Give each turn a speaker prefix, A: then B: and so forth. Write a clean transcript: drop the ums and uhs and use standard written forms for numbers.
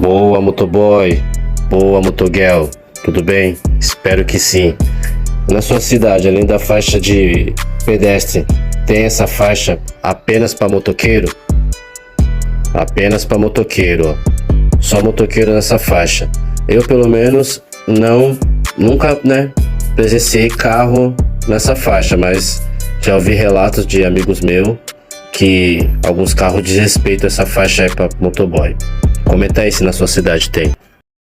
A: Boa, motoboy. Boa, motoguel. Tudo bem? Espero que sim. Na sua cidade, além da faixa de pedestre, tem essa faixa apenas para motoqueiro? Apenas para motoqueiro, ó. Só motoqueiro nessa faixa. Eu, pelo menos, nunca, presenciei carro nessa faixa, mas já ouvi relatos de amigos meus que alguns carros desrespeitam essa faixa aí para motoboy. Comenta aí se na sua cidade tem.